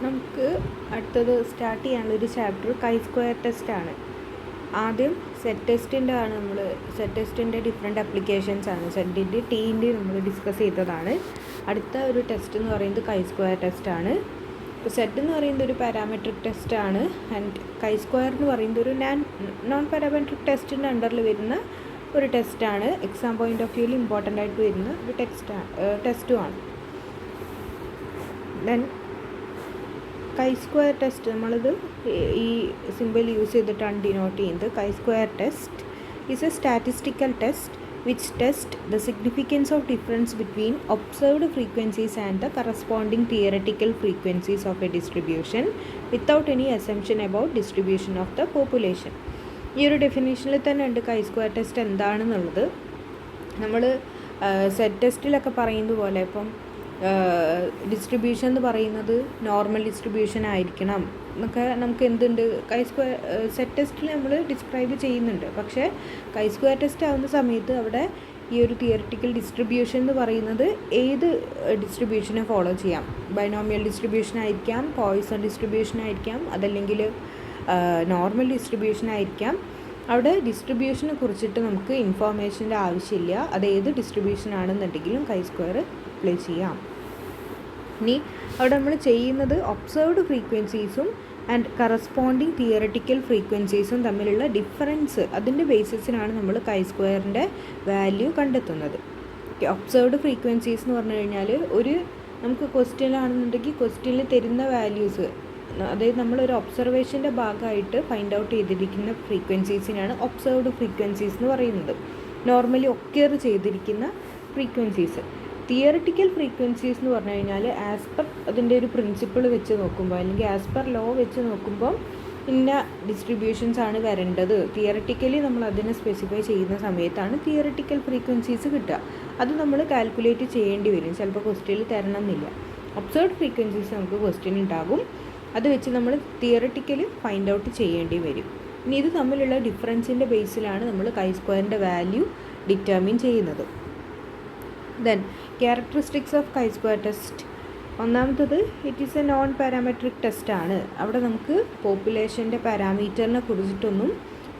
നമുക്ക് അടുത്തത് സ്റ്റാർട്ട് ചെയ്യാനുള്ളൊരു ചാപ്റ്റർ കൈ-സ്ക്വയർ ടെസ്റ്റാണ്. ആദ്യം സെറ്റ് ടെസ്റ്റിൻ്റെ ഡിഫറെൻറ്റ് ആപ്ലിക്കേഷൻസ് ആണ്. സെറ്റിൻ്റെ ടീൻ്റെയും നമ്മൾ ഡിസ്കസ് ചെയ്തതാണ്. അടുത്ത ഒരു ടെസ്റ്റ് എന്ന് പറയുന്നത് കൈ-സ്ക്വയർ ടെസ്റ്റാണ്. ഇപ്പോൾ സെറ്റ് എന്ന് പറയുന്നത് ഒരു പാരാമെട്രിക് ടെസ്റ്റാണ്. ആൻഡ് കൈ-സ്ക്വയർ എന്ന് പറയുന്നത് ഒരു നോൺ പാരാമെട്രിക് ടെസ്റ്റിൻ്റെ അണ്ടറിൽ വരുന്ന ഒരു ടെസ്റ്റാണ്. എക്സാം പോയിൻ്റ് ഓഫ് വ്യൂവിൽ ഇമ്പോർട്ടൻ്റ് ആയിട്ട് വരുന്ന ഒരു ടെസ്റ്റുമാണ്. ദെൻ കൈ-സ്ക്വയർ ടെസ്റ്റ് നമ്മളിത് ഈ സിമ്പിൾ യൂസ് ചെയ്തിട്ടാണ് ഡിനോട്ട് ചെയ്യുന്നത്. Chi square test is a statistical test which test the significance of difference between observed frequencies and the corresponding theoretical frequencies of a distribution without any assumption about distribution of the population. ഈ ഒരു ഡെഫിനേഷനിൽ തന്നെ ഉണ്ട് കൈ-സ്ക്വയർ test എന്താണെന്നുള്ളത്. നമ്മൾ set ടെസ്റ്റിലൊക്കെ പറയുന്നത് പോലെ ഇപ്പം distribution എന്ന് പറയുന്നത് നോർമൽ ഡിസ്ട്രിബ്യൂഷൻ ആയിരിക്കണം എന്നൊക്കെ നമുക്ക് എന്തുണ്ട് കൈ-സ്ക്വയർ സെറ്റ് ടെസ്റ്റിൽ നമ്മൾ ഡിസ്ക്രൈബ് ചെയ്യുന്നുണ്ട്. പക്ഷേ കൈ-സ്ക്വയർ ടെസ്റ്റ് ആവുന്ന സമയത്ത് അവിടെ ഈ ഒരു തിയറിറ്റിക്കൽ ഡിസ്ട്രിബ്യൂഷൻ എന്ന് പറയുന്നത് ഏത് ഡിസ്ട്രിബ്യൂഷനെ ഫോളോ ചെയ്യാം. ബൈനോമിയൽ ഡിസ്ട്രിബ്യൂഷൻ ആയിരിക്കാം, പോയിസൺ ഡിസ്ട്രിബ്യൂഷൻ ആയിരിക്കാം, അതല്ലെങ്കിൽ നോർമൽ ഡിസ്ട്രിബ്യൂഷൻ ആയിരിക്കാം. അവിടെ ഡിസ്ട്രിബ്യൂഷനെ കുറിച്ചിട്ട് നമുക്ക് ഇൻഫോർമേഷൻ്റെ ആവശ്യമില്ല. അത് ഏത് ഡിസ്ട്രിബ്യൂഷൻ ആണെന്നുണ്ടെങ്കിലും കൈ-സ്ക്വയർ അപ്ലൈ ചെയ്യാം. ഇനി അവിടെ നമ്മൾ ചെയ്യുന്നത് ഒബ്സർവ്ഡ് ഫ്രീക്വൻസീസും ആൻഡ് കറസ്പോണ്ടിങ് തിയററ്റിക്കൽ ഫ്രീക്വൻസീസും തമ്മിലുള്ള ഡിഫറൻസ്, അതിൻ്റെ ബേസിസിനാണ് നമ്മൾ കൈ-സ്ക്വയറിൻ്റെ വാല്യൂ കണ്ടെത്തുന്നത്. ഒബ്സർവ്ഡ് ഫ്രീക്വൻസീസ് എന്ന് പറഞ്ഞു കഴിഞ്ഞാൽ നമുക്ക് ക്വസ്റ്റ്യനിലാണെന്നുണ്ടെങ്കിൽ ക്വസ്റ്റ്യനിൽ തരുന്ന വാല്യൂസ്, അതായത് നമ്മളൊരു ഒബ്സർവേഷൻ്റെ ഭാഗമായിട്ട് ഫൈൻഡ് ഔട്ട് ചെയ്തിരിക്കുന്ന ഫ്രീക്വൻസീസിനാണ് ഒബ്സർവ്ഡ് ഫ്രീക്വൻസീസ് എന്ന് പറയുന്നത്. നോർമലി ഒക്കെയർ ചെയ്തിരിക്കുന്ന ഫ്രീക്വൻസീസ്. തിയറിറ്റിക്കൽ ഫ്രീക്വൻസീസ് എന്ന് പറഞ്ഞു കഴിഞ്ഞാൽ ആസ് പെർ അതിൻ്റെ ഒരു പ്രിൻസിപ്പിൾ വെച്ച് നോക്കുമ്പോൾ അല്ലെങ്കിൽ ആസ് പെർ ലോ വെച്ച് നോക്കുമ്പോൾ ഇന്ന ഡിസ്ട്രിബ്യൂഷൻസ് ആണ് വരേണ്ടത്. തിയറിറ്റിക്കലി നമ്മൾ അതിനെ സ്പെസിഫൈ ചെയ്യുന്ന സമയത്താണ് തിയറിറ്റിക്കൽ ഫ്രീക്വൻസീസ് കിട്ടുക. അത് നമ്മൾ കാൽക്കുലേറ്റ് ചെയ്യേണ്ടി വരും. ചിലപ്പോൾ ക്വസ്റ്റ്യനിൽ തരണം എന്നില്ല. ഒബ്സർവ്ഡ് ഫ്രീക്വൻസീസ് നമുക്ക് ക്വസ്റ്റ്യൻ ഉണ്ടാകും. അത് വെച്ച് നമ്മൾ തിയറിറ്റിക്കലി ഫൈൻഡ് ഔട്ട് ചെയ്യേണ്ടി വരും. ഇനി ഇത് തമ്മിലുള്ള ഡിഫറൻസിൻ്റെ ബേസിലാണ് നമ്മൾ കൈ-സ്ക്വയറിൻ്റെ വാല്യൂ ഡിറ്റർമിൻ ചെയ്യുന്നത്. Then characteristics of chi square test. ഒന്നാമത്തത് it is a non parametric ടെസ്റ്റാണ്. അവിടെ നമുക്ക് പോപ്പുലേഷൻ്റെ പാരാമീറ്ററിനെ കുറിച്ചിട്ടൊന്നും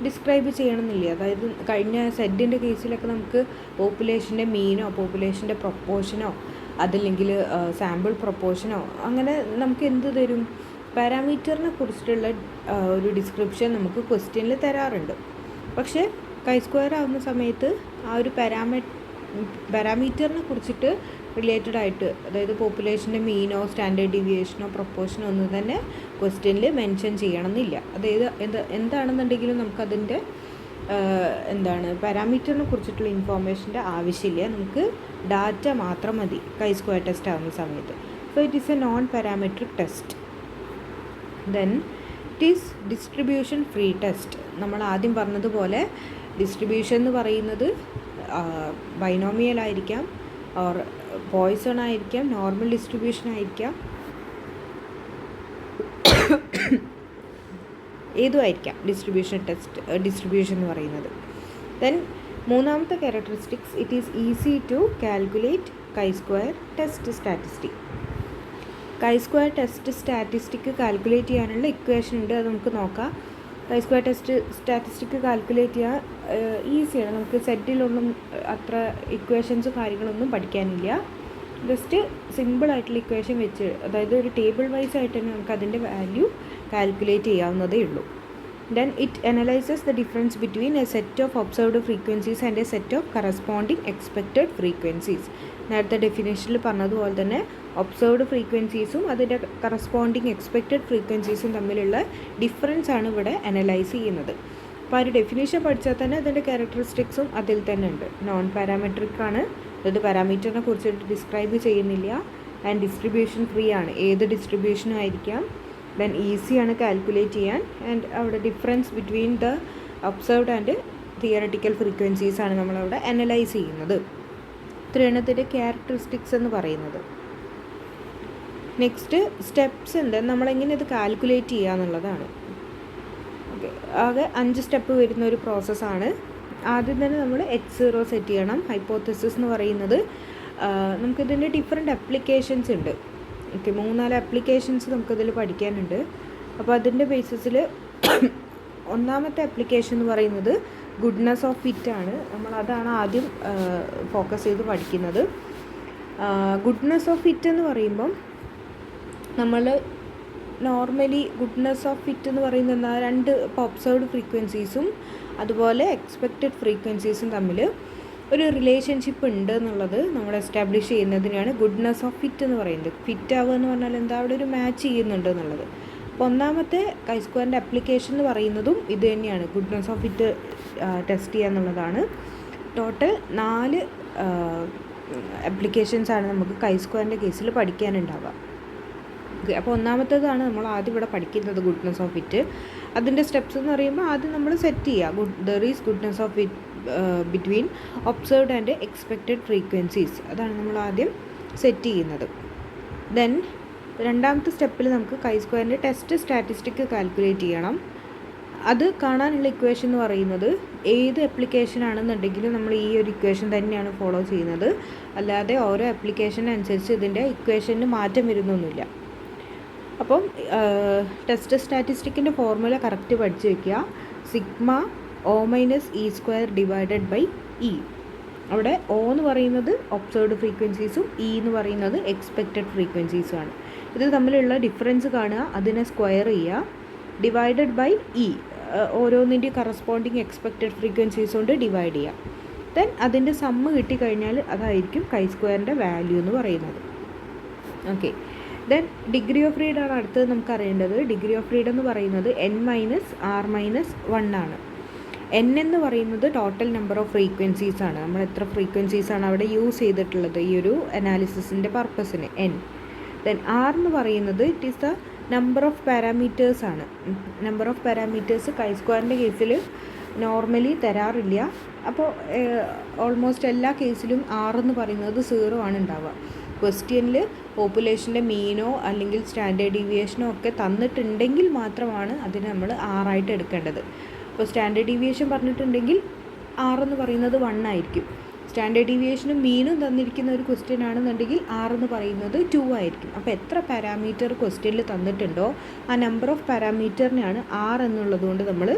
ഡിസ്ക്രൈബ് ചെയ്യണമെന്നില്ല. അതായത് കഴിഞ്ഞ സെറ്റിൻ്റെ കേസിലൊക്കെ നമുക്ക് പോപ്പുലേഷൻ്റെ മീനോ പോപ്പുലേഷൻ്റെ പ്രൊപ്പോർഷനോ അതല്ലെങ്കിൽ സാമ്പിൾ പ്രൊപ്പോർഷനോ അങ്ങനെ നമുക്ക് എന്ത് തരും, പാരാമീറ്ററിനെ കുറിച്ചിട്ടുള്ള ഒരു ഡിസ്ക്രിപ്ഷൻ നമുക്ക് ക്വസ്റ്റ്യനിൽ തരാറുണ്ട്. പക്ഷേ കൈ-സ്ക്വയർ ആവുന്ന സമയത്ത് ആ ഒരു പാരാമീറ്ററിനെ കുറിച്ചിട്ട് റിലേറ്റഡ് ആയിട്ട്, അതായത് പോപ്പുലേഷൻ്റെ മീനോ സ്റ്റാൻഡേർഡ് ഡീവിയേഷനോ പ്രൊപ്പോർഷനോ ഒന്നും തന്നെ ക്വസ്റ്റ്യനിൽ മെൻഷൻ ചെയ്യണമെന്നില്ല. അതായത് എന്താണെന്നുണ്ടെങ്കിലും നമുക്കതിൻ്റെ പാരാമീറ്ററിനെ കുറിച്ചിട്ടുള്ള ഇൻഫോർമേഷൻ്റെ ആവശ്യമില്ല. നമുക്ക് ഡാറ്റ മാത്രം മതി കൈ-സ്ക്വയർ ടെസ്റ്റ് ആവുന്ന സമയത്ത്. So it is a non parametric test. Then it is distribution free test. നമ്മൾ ആദ്യം പറഞ്ഞതുപോലെ ഡിസ്ട്രിബ്യൂഷൻ എന്ന് പറയുന്നത് ബൈനോമിയൽ ആയിരിക്കാം, ഓർ പോയിസൺ ആയിരിക്കാം, നോർമൽ ഡിസ്ട്രിബ്യൂഷൻ ആയിരിക്കാം, ഏതും ആയിരിക്കാം ഡിസ്ട്രിബ്യൂഷൻ എന്ന് പറയുന്നത്. ദെൻ മൂന്നാമത്തെ characteristics, it is easy to calculate chi square test statistic. Chi square test statistic calculate ചെയ്യാനുള്ള ഇക്വേഷൻ ഉണ്ട്, അത് നമുക്ക് നോക്കാം. കൈ-സ്ക്വയർ ടെസ്റ്റ് സ്റ്റാറ്റിസ്റ്റിക് കാൽക്കുലേറ്റ് ചെയ്യാൻ ഈസിയാണ്. നമുക്ക് സെറ്റിലൊന്നും അത്ര ഇക്വേഷൻസും കാര്യങ്ങളൊന്നും പഠിക്കാനില്ല. ജസ്റ്റ് സിമ്പിളായിട്ടുള്ള ഇക്വേഷൻ വെച്ച്, അതായത് ഒരു ടേബിൾ വൈസ് ആയിട്ട് തന്നെ നമുക്ക് അതിൻ്റെ വാല്യൂ കാൽക്കുലേറ്റ് ചെയ്യാവുന്നതേ ഉള്ളൂ. Then it analyzes the difference between a set of observed frequencies and a set of corresponding expected frequencies. നേരത്തെ ഡെഫിനേഷനിൽ പറഞ്ഞതുപോലെ തന്നെ ഒബ്സർവ്ഡ് ഫ്രീക്വൻസീസും അതിൻ്റെ കറസ്പോണ്ടിങ് എക്സ്പെക്റ്റഡ് ഫ്രീക്വൻസീസും തമ്മിലുള്ള ഡിഫറൻസ് ആണ് ഇവിടെ അനലൈസ് ചെയ്യുന്നത്. അപ്പോൾ ആ ഒരു ഡെഫിനേഷൻ പഠിച്ചാൽ തന്നെ അതിൻ്റെ ക്യാരക്ടറിസ്റ്റിക്സും അതിൽ തന്നെ ഉണ്ട്. നോൺ പാരാമെട്രിക് ആണ്, അതായത് പാരാമീറ്ററിനെ കുറിച്ചിട്ട് ഡിസ്ക്രൈബ് ചെയ്യുന്നില്ല. ആൻഡ് ഡിസ്ട്രിബ്യൂഷൻ ഫ്രീ ആണ്, ഏത് ഡിസ്ട്രിബ്യൂഷനും ആയിരിക്കാം. ദെൻ ഈസിയാണ് കാൽക്കുലേറ്റ് ചെയ്യാൻ. ആൻഡ് അവിടെ difference between the observed and theoretical frequencies ആണ് നമ്മളവിടെ അനലൈസ് ചെയ്യുന്നത്. ഇത്രയാണ് ഇതിൻ്റെ ക്യാരക്ടറിസ്റ്റിക്സ് എന്ന് പറയുന്നത്. നെക്സ്റ്റ് സ്റ്റെപ്സ് ഉണ്ട്, നമ്മളെങ്ങനെ ഇത് കാൽക്കുലേറ്റ് ചെയ്യുക എന്നുള്ളതാണ്. ഓക്കെ, ആകെ 5 സ്റ്റെപ്പ് വരുന്ന ഒരു പ്രോസസ്സാണ്. ആദ്യം തന്നെ നമ്മൾ H0 സെറ്റ് ചെയ്യണം. ഹൈപ്പോത്തസിസ് എന്ന് പറയുന്നത് നമുക്കിതിൻ്റെ ഡിഫറെൻറ്റ് ആപ്ലിക്കേഷൻസ് ഉണ്ട്. ഓക്കെ, 3-4 ആപ്ലിക്കേഷൻസ് നമുക്കതിൽ പഠിക്കാനുണ്ട്. അപ്പോൾ അതിൻ്റെ ബേസിസിൽ ഒന്നാമത്തെ ആപ്ലിക്കേഷൻ എന്ന് പറയുന്നത് ഗുഡ്നെസ് ഓഫ് ഫിറ്റ് ആണ്. നമ്മളതാണ് ആദ്യം ഫോക്കസ് ചെയ്ത് പഠിക്കുന്നത്. ഗുഡ്നെസ് ഓഫ് ഫിറ്റ് എന്ന് പറയുമ്പം നമ്മൾ നോർമലി ഗുഡ്നെസ് ഓഫ് ഫിറ്റ് എന്ന് പറയുന്ന 2 ഒബ്സർവ്ഡ് ഫ്രീക്വൻസീസും അതുപോലെ എക്സ്പെക്റ്റഡ് ഫ്രീക്വൻസീസും തമ്മിൽ ഒരു റിലേഷൻഷിപ്പ് ഉണ്ട് എന്നുള്ളത് നമ്മൾ എസ്റ്റാബ്ലിഷ് ചെയ്യുന്നതിനാണ് ഗുഡ്നെസ് ഓഫ് ഫിറ്റ് എന്ന് പറയുന്നത്. ഫിറ്റ് ആവുക എന്ന് പറഞ്ഞാൽ എന്താ, അവിടെ ഒരു മാച്ച് ചെയ്യുന്നുണ്ട് എന്നുള്ളത്. അപ്പോൾ ഒന്നാമത്തെ chi-square ആപ്ലിക്കേഷൻ എന്ന് പറയുന്നതും ഇത് തന്നെയാണ്, ഗുഡ്നെസ് ഓഫ് ഫിറ്റ് ടെസ്റ്റ് ചെയ്യുക എന്നുള്ളതാണ്. ടോട്ടൽ 4 ആപ്ലിക്കേഷൻസാണ് നമുക്ക് chi-square കേസിൽ പഠിക്കാനുണ്ടാവുക. ഓക്കെ, അപ്പോൾ ഒന്നാമത്തേതാണ് നമ്മൾ ആദ്യം ഇവിടെ പഠിക്കുന്നത്, ഗുഡ്നെസ് ഓഫ് ഫിറ്റ്. അതിൻ്റെ സ്റ്റെപ്സ് എന്ന് പറയുമ്പോൾ ആദ്യം നമ്മൾ സെറ്റ് ചെയ്യുക, there is goodness of fit between observed and expected frequencies. അതാണ് നമ്മൾ ആദ്യം സെറ്റ് ചെയ്യുന്നത്. ദെൻ രണ്ടാമത്തെ സ്റ്റെപ്പിൽ നമുക്ക് chi-square ടെസ്റ്റ് സ്റ്റാറ്റിസ്റ്റിക് കാൽക്കുലേറ്റ് ചെയ്യണം. അത് കാണാനുള്ള ഇക്വേഷൻ എന്ന് പറയുന്നത് ഏത് ആപ്ലിക്കേഷൻ ആണെന്നുണ്ടെങ്കിലും നമ്മൾ ഈ ഒരു ഇക്വേഷൻ തന്നെയാണ് ഫോളോ ചെയ്യുന്നത്. അല്ലാതെ ഓരോ ആപ്ലിക്കേഷൻ അനുസരിച്ച് ഇതിൻ്റെ ഇക്വേഷന് മാറ്റം വരുന്നൊന്നുമില്ല. അപ്പം ടെസ്റ്റ് സ്റ്റാറ്റിസ്റ്റിക്കിൻ്റെ ഫോർമുല കറക്റ്റ് പഠിച്ച് വയ്ക്കുക. Sigma O minus E square divided by E. അവിടെ O എന്ന് പറയുന്നത് ഒബ്സർവ്ഡ് ഫ്രീക്വൻസീസും ഇ എന്ന് പറയുന്നത് എക്സ്പെക്റ്റഡ് ഫ്രീക്വൻസീസും ആണ്. ഇത് തമ്മിലുള്ള ഡിഫറൻസ് കാണുക, അതിനെ സ്ക്വയർ ചെയ്യുക, ഡിവൈഡഡ് ബൈ ഇ, ഓരോന്നിൻ്റെ കറസ്പോണ്ടിങ് എക്സ്പെക്റ്റഡ് ഫ്രീക്വൻസീസ് കൊണ്ട് ഡിവൈഡ് ചെയ്യുക. ദെൻ അതിൻ്റെ സമ്മ് കിട്ടിക്കഴിഞ്ഞാൽ അതായിരിക്കും chi-square വാല്യൂ എന്ന് പറയുന്നത്. Okay, then degree of freedom ആണ് അടുത്തത് നമുക്ക് അറിയേണ്ടത്. ഡിഗ്രി ഓഫ് ഫ്രീഡം എന്ന് പറയുന്നത് n-r-1 ആണ്. n എന്ന് പറയുന്നത് ടോട്ടൽ നമ്പർ ഓഫ് ഫ്രീക്വൻസീസ് ആണ്. നമ്മൾ എത്ര ഫ്രീക്വൻസീസ് ആണ് അവിടെ യൂസ് ചെയ്തിട്ടുള്ളത് ഈ ഒരു അനാലിസിസിൻ്റെ പർപ്പസിന്, n. ദെൻ r എന്ന് പറയുന്നത് it is the number of parameters ആണ്. നമ്പർ ഓഫ് പാരാമീറ്റേഴ്സ് chi-square കേസിൽ നോർമലി തരാറില്ല. അപ്പോൾ ഓൾമോസ്റ്റ് എല്ലാ കേസിലും r എന്ന് പറയുന്നത് 0 ആണ് ഉണ്ടാവുക. ക്വസ്റ്റ്യനിൽ പോപ്പുലേഷൻ്റെ മീനോ അല്ലെങ്കിൽ സ്റ്റാൻഡേർഡ് ഡീവിയേഷനോ ഒക്കെ തന്നിട്ടുണ്ടെങ്കിൽ മാത്രമാണ് അതിന് നമ്മൾ r ആയിട്ട് എടുക്കേണ്ടത്. ഇപ്പോൾ സ്റ്റാൻഡേർഡ് ഡീവിയേഷൻ പറഞ്ഞിട്ടുണ്ടെങ്കിൽ r എന്ന് പറയുന്നത് 1 ആയിരിക്കും. സ്റ്റാൻഡേർഡ് ഡീവിയേഷനും മീനും തന്നിരിക്കുന്ന ഒരു ക്വസ്റ്റ്യൻ ആണെന്നുണ്ടെങ്കിൽ r എന്ന് പറയുന്നത് 2 ആയിരിക്കും. അപ്പോൾ എത്ര പാരാമീറ്റർ ക്വസ്റ്റ്യനിൽ തന്നിട്ടുണ്ടോ ആ നമ്പർ ഓഫ് പാരാമീറ്ററിനെയാണ് r എന്നുള്ളത് കൊണ്ട് നമ്മൾ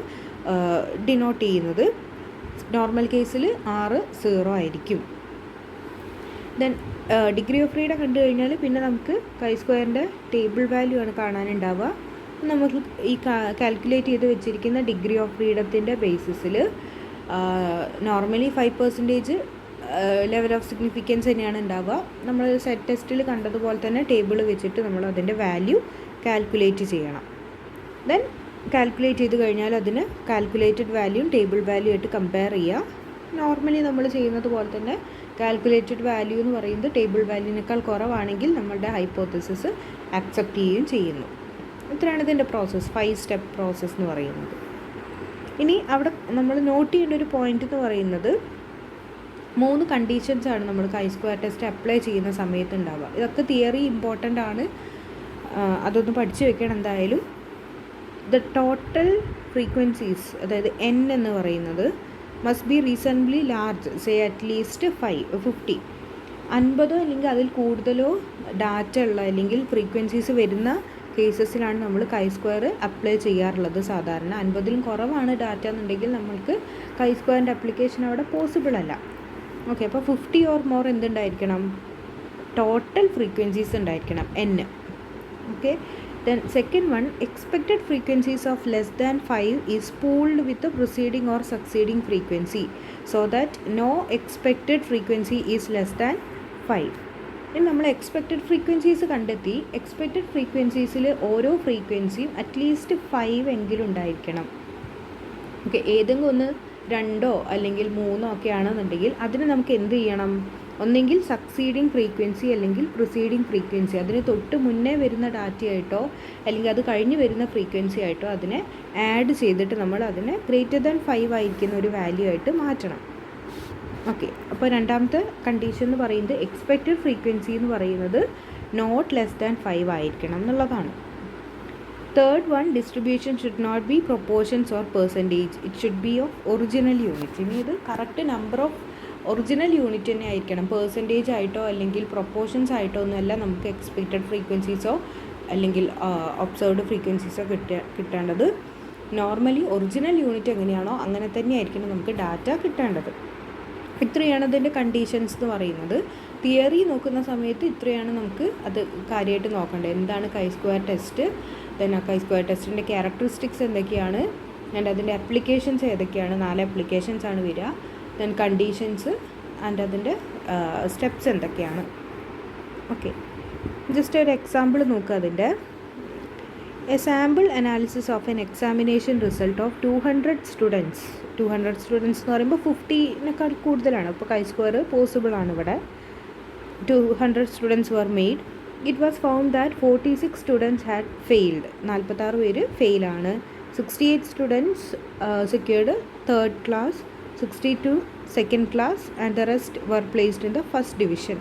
ഡിനോട്ട് ചെയ്യുന്നത്. നോർമൽ കേസിൽ r 0 ആയിരിക്കും. ദെൻ ഡിഗ്രി ഓഫ് ഫ്രീഡം കണ്ടു കഴിഞ്ഞാൽ പിന്നെ നമുക്ക് chi-square ടേബിൾ വാല്യൂ ആണ് കാണാനുണ്ടാവുക. നമുക്ക് ഈ കാൽക്കുലേറ്റ് ചെയ്ത് വെച്ചിരിക്കുന്ന ഡിഗ്രി ഓഫ് ഫ്രീഡത്തിൻ്റെ ബേസിസിൽ നോർമലി 5% ലെവൽ ഓഫ് സിഗ്നിഫിക്കൻസ് തന്നെയാണ് ഉണ്ടാവുക. നമ്മൾ സെറ്റ് ടെസ്റ്റിൽ കണ്ടതുപോലെ തന്നെ ടേബിൾ വെച്ചിട്ട് നമ്മൾ അതിൻ്റെ വാല്യൂ കാൽക്കുലേറ്റ് ചെയ്യണം. ദെൻ കാൽക്കുലേറ്റ് ചെയ്ത് കഴിഞ്ഞാൽ അതിന് കാൽക്കുലേറ്റഡ് വാല്യൂയും ടേബിൾ വാല്യൂ ആയിട്ട് കമ്പയർ ചെയ്യുക. നോർമലി നമ്മൾ ചെയ്യുന്നത് പോലെ തന്നെ കാൽക്കുലേറ്റഡ് വാല്യൂ എന്ന് പറയുന്നത് ടേബിൾ വാല്യൂവിനേക്കാൾ കുറവാണെങ്കിൽ നമ്മളുടെ ഹൈപ്പോത്തസിസ് അക്സെപ്റ്റ് ചെയ്യുകയും ചെയ്യുന്നു. ഇത്രയാണ് ഇതിൻ്റെ പ്രോസസ്സ്, 5 സ്റ്റെപ്പ് പ്രോസസ്സ് എന്ന് പറയുന്നത്. ഇനി അവിടെ നമ്മൾ നോട്ട് ചെയ്യേണ്ട ഒരു പോയിന്റ് എന്ന് പറയുന്നത് 3 കണ്ടീഷൻസാണ് നമ്മൾ chi-square ടെസ്റ്റ് അപ്ലൈ ചെയ്യുന്ന സമയത്ത് ഉണ്ടാവുക. ഇതൊക്കെ തിയറി ഇമ്പോർട്ടൻ്റ് ആണ്, അതൊന്ന് പഠിച്ചു വെക്കണം എന്തായാലും. ദ ടോട്ടൽ ഫ്രീക്വൻസീസ്, അതായത് n എന്ന് പറയുന്നത് must be reasonably large, say at least 50 അല്ലെങ്കിൽ അതിൽ കൂടുതലോ ഡാറ്റ ഉള്ള അല്ലെങ്കിൽ ഫ്രീക്വൻസീസ് വരുന്ന കേസസിലാണ് നമ്മൾ chi-square അപ്ലൈ ചെയ്യാറുള്ളത്. സാധാരണ 50-ലും കുറവാണ് ഡാറ്റ എന്നുണ്ടെങ്കിൽ നമ്മൾക്ക് chi-square ആപ്ലിക്കേഷൻ അവിടെ പോസിബിൾ അല്ല. ഓക്കെ, അപ്പോൾ 50 ഓർ മോർ എന്തുണ്ടായിരിക്കണം, ടോട്ടൽ ഫ്രീക്വൻസീസ് ഉണ്ടായിരിക്കണം n. Okay, then second one, expected frequencies of less than 5 is pooled with the preceding or succeeding frequency so that no expected frequency is less than 5. ഇനി നമ്മൾ expected frequencies കണ്ടെത്തി. Expected ഫ്രീക്വൻസീസിൽ ഓരോ ഫ്രീക്വൻസിയും at least 5 എങ്കിലും ഉണ്ടായിരിക്കണം. Okay, ഏതെങ്കിലും ഒന്ന് 2 അല്ലെങ്കിൽ 3 ഒക്കെ ആണെന്നുണ്ടെങ്കിൽ അതിന് നമുക്ക് എന്ത് ചെയ്യണം, ഒന്നെങ്കിൽ സക്സീഡിങ് ഫ്രീക്വൻസി അല്ലെങ്കിൽ പ്രിസീഡിങ് ഫ്രീക്വൻസി, അതിന് തൊട്ട് മുന്നേ വരുന്ന ഡാറ്റയായിട്ടോ അല്ലെങ്കിൽ അത് കഴിഞ്ഞ് വരുന്ന ഫ്രീക്വൻസി ആയിട്ടോ അതിനെ ആഡ് ചെയ്തിട്ട് നമ്മൾ അതിനെ ഗ്രേറ്റർ ദാൻ 5 ആയിരിക്കുന്ന ഒരു വാല്യൂ ആയിട്ട് മാറ്റണം. ഓക്കെ, അപ്പോൾ രണ്ടാമത്തെ കണ്ടീഷൻ എന്ന് പറയുന്നത് എക്സ്പെക്റ്റഡ് ഫ്രീക്വൻസി എന്ന് പറയുന്നത് നോട്ട് ലെസ് ദാൻ 5 ആയിരിക്കണം എന്നുള്ളതാണ്. Third one, distribution should not be proportions or percentage, it should be of original unit. ഇനി ഇത് correct number of original unit തന്നെ ആയിരിക്കണം. പേഴ്സൻറ്റേജ് ആയിട്ടോ അല്ലെങ്കിൽ പ്രൊപ്പോർഷൻസ് ആയിട്ടോ ഒന്നുമല്ല നമുക്ക് എക്സ്പെക്റ്റഡ് ഫ്രീക്വൻസീസോ അല്ലെങ്കിൽ ഒബ്സർവ്ഡ് ഫ്രീക്വൻസീസോ കിട്ടേണ്ടത്. നോർമലി ഒറിജിനൽ യൂണിറ്റ് എങ്ങനെയാണോ അങ്ങനെ തന്നെ ആയിരിക്കണം നമുക്ക് ഡാറ്റ കിട്ടേണ്ടത്. ഇത്രയാണ് അതിൻ്റെ കണ്ടീഷൻസ് എന്ന് പറയുന്നത്. തിയറി നോക്കുന്ന സമയത്ത് ഇത്രയാണ് നമുക്ക് അത് കാര്യമായിട്ട് നോക്കേണ്ടത്. എന്താണ് chi-square ടെസ്റ്റ്, ദെൻ ആ chi-square ടെസ്റ്റിൻ്റെ ക്യാരക്ടറിസ്റ്റിക്സ് എന്തൊക്കെയാണ്, ആൻഡ് അതിൻ്റെ ആപ്ലിക്കേഷൻസ് ഏതൊക്കെയാണ്. 4 ആപ്ലിക്കേഷൻസ് ആണ് വരിക. ദെൻ കണ്ടീഷൻസ് ആൻഡ് അതിൻ്റെ സ്റ്റെപ്സ് എന്തൊക്കെയാണ്. ഓക്കെ, ജസ്റ്റ് ഒരു എക്സാമ്പിൾ നോക്കുക അതിൻ്റെ. A sample analysis of N examination result of 200 students. 200 students എന്ന് പറയുമ്പോൾ 50-നേക്കാൾ കൂടുതലാണ്. അപ്പോൾ chi-square പോസിബിൾ ആണ് ഇവിടെ. 200 students were made. It was found that 46 students had failed. 46 പേര് ഫെയിലാണ്. 68 students secured third class, 62 second class, and the rest were placed in the first division.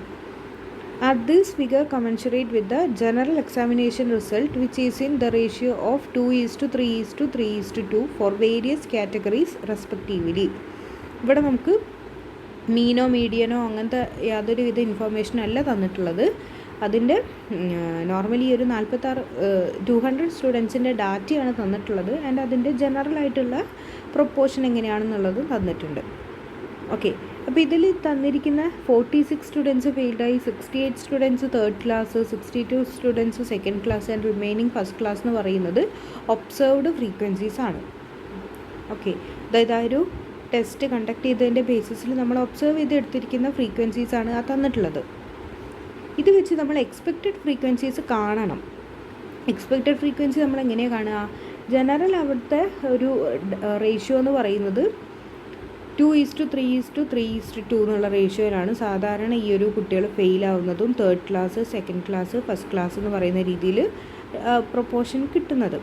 At this figure commensurate with the general examination result, which is in the ratio of 2:3:3:2 for various categories respectively. ഇവിടെ നമുക്ക് മീനോ മീഡിയനോ അങ്ങനത്തെ യാതൊരു വിധ ഇൻഫർമേഷനും അല്ല തന്നിട്ടുള്ളത്. അതിൻ്റെ normally ഒരു 200 സ്റ്റുഡൻസിൻ്റെ ഡാറ്റയാണ് തന്നിട്ടുള്ളത്. ആൻഡ് അതിൻ്റെ ജനറൽ ആയിട്ടുള്ള പ്രൊപ്പോർഷൻ എങ്ങനെയാണെന്നുള്ളത് തന്നിട്ടുണ്ട്. ഓക്കെ, അപ്പോൾ ഇതിൽ തന്നിരിക്കുന്ന 46 സ്റ്റുഡൻസ് ഫെയിൽഡായി, 68 students third class, 62 students second class and remaining first class എന്ന് പറയുന്നത് ഒബ്സർവ്ഡ് ഫ്രീക്വൻസീസ് ആണ്. ഓക്കെ, അതായത് ആ ഒരു ടെസ്റ്റ് കണ്ടക്ട് ചെയ്തതിൻ്റെ ബേസിസിൽ നമ്മൾ ഒബ്സർവ് ചെയ്തെടുത്തിരിക്കുന്ന ഫ്രീക്വൻസീസാണ് ആ തന്നിട്ടുള്ളത്. ഇത് വെച്ച് നമ്മൾ എക്സ്പെക്റ്റഡ് ഫ്രീക്വൻസീസ് കാണണം. എക്സ്പെക്റ്റഡ് ഫ്രീക്വൻസി നമ്മൾ എങ്ങനെയാണ് കാണുക? ജനറൽ അവിടുത്തെ ഒരു റേഷ്യോ എന്ന് പറയുന്നത് 2:3:3:2 എന്നുള്ള റേഷ്യോയിലാണ് സാധാരണ ഈ ഒരു കുട്ടികൾ ഫെയിലാവുന്നതും third class, second class, first class എന്ന് പറയുന്ന രീതിയിൽ പ്രൊപ്പോർഷൻ കിട്ടുന്നത്.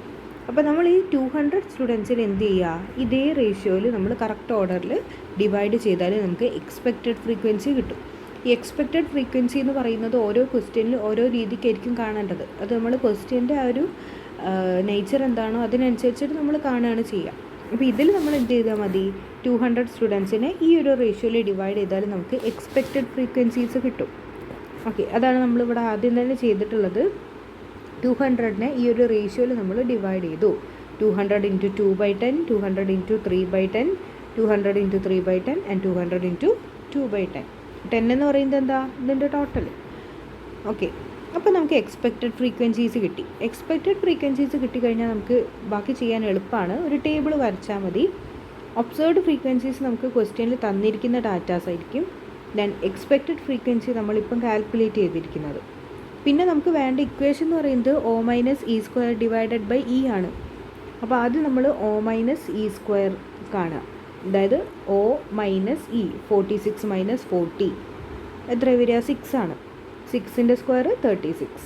അപ്പോൾ നമ്മൾ ഈ 200 സ്റ്റുഡൻസിൽ എന്ത് ചെയ്യുക? ഇതേ റേഷ്യോയിൽ നമ്മൾ കറക്റ്റ് ഓർഡറിൽ ഡിവൈഡ് ചെയ്താൽ നമുക്ക് എക്സ്പെക്റ്റഡ് ഫ്രീക്വൻസി കിട്ടും. ഈ എക്സ്പെക്റ്റഡ് ഫ്രീക്വൻസി എന്ന് പറയുന്നത് ഓരോ ക്വസ്റ്റ്യനിലും ഓരോ രീതിക്കായിരിക്കും കാണേണ്ടത്. അത് നമ്മൾ ക്വസ്റ്റ്യൻ്റെ ആ ഒരു നേച്ചർ എന്താണോ അതിനനുസരിച്ചിട്ട് നമ്മൾ കാണുകയാണ് ചെയ്യുക. അപ്പോൾ ഇതിൽ നമ്മൾ എന്ത് ചെയ്താൽ മതി? 200 സ്റ്റുഡൻസിനെ ഈ ഒരു റേഷ്യോയിൽ ഡിവൈഡ് ചെയ്താൽ നമുക്ക് എക്സ്പെക്റ്റഡ് ഫ്രീക്വൻസീസ് കിട്ടും. ഓക്കെ, അതാണ് നമ്മളിവിടെ ആദ്യം തന്നെ ചെയ്തിട്ടുള്ളത്. 200നെ ഈ ഒരു റേഷ്യോയിൽ നമ്മൾ ഡിവൈഡ് ചെയ്തു. 200 × 2/10, 200 × 3/10, 200 × 3/10 ആൻഡ് 200 × 2/10. 10 എന്ന് പറയുന്നത് എന്താ? ഇതിൻ്റെ ടോട്ടൽ. ഓക്കെ, അപ്പോൾ നമുക്ക് എക്സ്പെക്റ്റഡ് ഫ്രീക്വൻസീസ് കിട്ടി. എക്സ്പെക്റ്റഡ് ഫ്രീക്വൻസീസ് കിട്ടിക്കഴിഞ്ഞാൽ നമുക്ക് ബാക്കി ചെയ്യാൻ എളുപ്പമാണ്. ഒരു ടേബിൾ വരച്ചാൽ മതി. ഒബ്സർവ്ഡ് ഫ്രീക്വൻസീസ് നമുക്ക് ക്വസ്റ്റ്യനിൽ തന്നിരിക്കുന്ന ഡാറ്റാസ് ആയിരിക്കും. ദെൻ എക്സ്പെക്റ്റഡ് ഫ്രീക്വൻസി നമ്മളിപ്പം കാൽക്കുലേറ്റ് ചെയ്തിരിക്കുന്നത്. പിന്നെ നമുക്ക് വേണ്ട ഇക്വേഷൻ എന്ന് പറയുന്നത് O-(E²/E) ആണ്. അപ്പോൾ ആദ്യം നമ്മൾ O-E² കാണുക. അതായത് O-E, 46 - 40 എത്ര വരിക? 6 ആണ്. 6ൻ്റെ സ്ക്വയർ 36.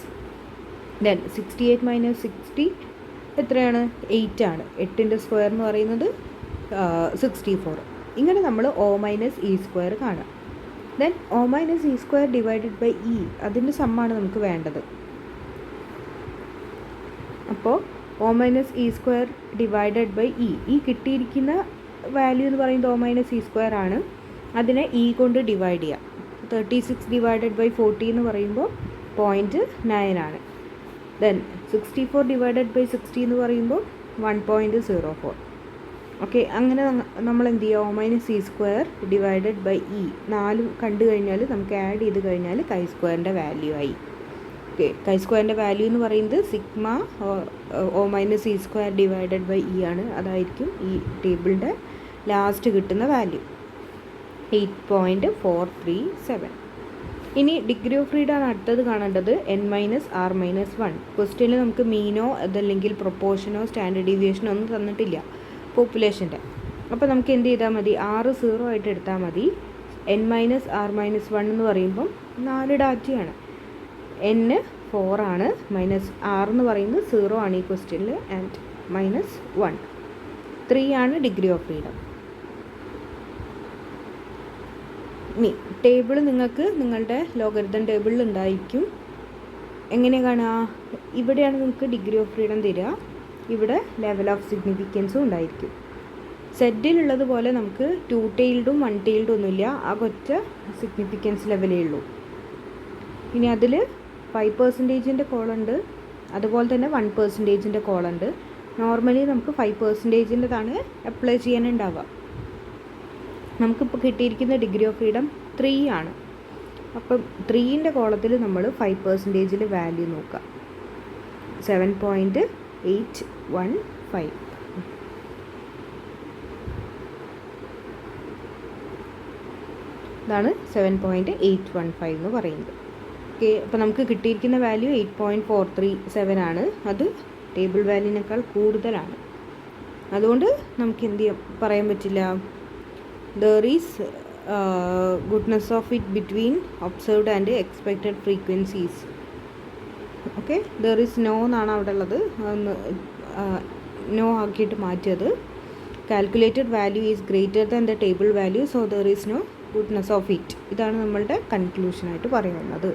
ദെൻ 68 - 60 എത്രയാണ്? 8 ആണ്. 8ൻ്റെ സ്ക്വയർ എന്ന് പറയുന്നത് 64. ഇങ്ങനെ നമ്മൾ O-E² കാണുക. ദെൻ O-E²/E അതിൻ്റെ സമ്മാണ് നമുക്ക് വേണ്ടത്. അപ്പോൾ O-E²/E ഈ കിട്ടിയിരിക്കുന്ന വാല്യൂ എന്ന് പറയുന്നത് O-E² ആണ്. അതിനെ E കൊണ്ട് ഡിവൈഡ് ചെയ്യാം. 36/40 എന്ന് പറയുമ്പോൾ 0.9 ആണ്. ദെൻ 64/60 എന്ന് പറയുമ്പോൾ 1.04. ഓക്കെ, അങ്ങനെ നമ്മൾ എന്ത് ചെയ്യുക? O-E²/E 4 കണ്ടു കഴിഞ്ഞാൽ നമുക്ക് ആഡ് ചെയ്ത് കഴിഞ്ഞാൽ chi-squareൻ്റെ വാല്യൂ ആയി. ഓക്കെ, chi-squareൻ്റെ വാല്യൂ എന്ന് പറയുന്നത് സിഗ്മ O-E²/E ആണ്. അതായിരിക്കും ഈ ടേബിളിൻ്റെ ലാസ്റ്റ് കിട്ടുന്ന വാല്യൂ 8.437. ഇനി ഡിഗ്രി ഓഫ് ഫ്രീഡം ആണ് അടുത്തത് കാണേണ്ടത്. N-R-1. ക്വസ്റ്റ്യനിൽ നമുക്ക് മീനോ അതല്ലെങ്കിൽ പ്രൊപ്പോർഷനോ സ്റ്റാൻഡേർഡ് ഡീവിയേഷനോ ഒന്നും തന്നിട്ടില്ല പോപ്പുലേഷൻ്റെ. അപ്പോൾ നമുക്ക് എന്ത് ചെയ്താൽ മതി? 6 0 ആയിട്ട് എടുത്താൽ മതി. N-R-1 എന്ന് പറയുമ്പം 4 ഡാറ്റയാണ്. N 4 ആണ്, -R എന്ന് പറയുന്നത് 0 ആണ് ഈ ക്വസ്റ്റ്യനിൽ, ആൻഡ് -1 3 ആണ് ഡിഗ്രി ഓഫ് ഫ്രീഡം. ഇനി ടേബിൾ നിങ്ങൾക്ക് നിങ്ങളുടെ ലോഗരിതം ടേബിളിൽ ഉണ്ടായിരിക്കും. എങ്ങനെ കാണുക? ഇവിടെയാണ് നിങ്ങൾക്ക് ഡിഗ്രി ഓഫ് ഫ്രീഡം തരിക. ഇവിടെ ലെവൽ ഓഫ് സിഗ്നിഫിക്കൻസും ഉണ്ടായിരിക്കും. സെഡിലുള്ളതുപോലെ നമുക്ക് 2 tailed 1 tailed ഒന്നുമില്ല, ആ ഒറ്റ സിഗ്നിഫിക്കൻസ് ലെവലേ ഉള്ളൂ. ഇനി അതിൽ 5% കോളുണ്ട്, അതുപോലെ തന്നെ 1% കോളുണ്ട്. നോർമലി നമുക്ക് 5%താണ് അപ്ലൈ ചെയ്യാനുണ്ടാവുക. നമുക്കിപ്പോൾ കിട്ടിയിരിക്കുന്ന ഡിഗ്രി ഓഫ് ഫ്രീഡം 3 ആണ്. അപ്പം 3ൻ്റെ കോളത്തിൽ നമ്മൾ 5%-ൽ വാല്യൂ നോക്കുക, 7.815. ഇതാണ് 7.815 എന്ന് പറയുന്നത്. ഓക്കെ, അപ്പോൾ നമുക്ക് കിട്ടിയിരിക്കുന്ന വാല്യൂ 8.437 ആണ്. അത് ടേബിൾ വാല്യൂവിനേക്കാൾ കൂടുതലാണ്. അതുകൊണ്ട് നമുക്ക് എന്ത് പറയാൻ പറ്റില്ല, there is goodness of it between observed and expected frequencies. Okay, there is no എന്നാണ് അവിടെ ഉള്ളത്, നോ ആക്കിയിട്ട് മാറ്റിയത്. Calculated value is greater than the table value, so there is no goodness of it. ഇതാണ് നമ്മളുടെ കൺക്ലൂഷനായിട്ട് പറയുന്നത്.